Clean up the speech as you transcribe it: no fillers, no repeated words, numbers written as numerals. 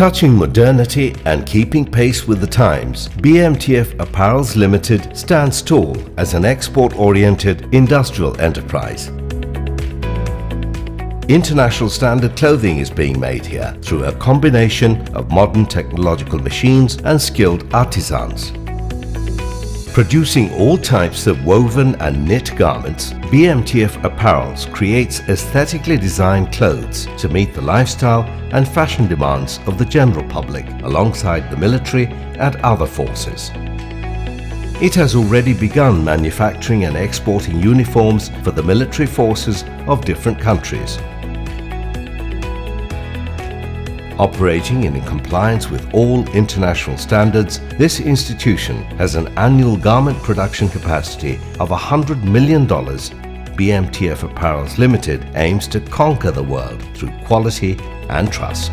Touching modernity and keeping pace with the times, BMTF Apparels Limited stands tall as an export-oriented industrial enterprise. International standard clothing is being made here through a combination of modern technological machines and skilled artisans. Producing all types of woven and knit garments, BMTF Apparels creates aesthetically designed clothes to meet the lifestyle and fashion demands of the general public alongside the military and other forces. It has already begun manufacturing and exporting uniforms for the military forces of different countries. Operating in compliance with all international standards, this institution has an annual garment production capacity of $100 million. BMTF Apparels Limited aims to conquer the world through quality and trust.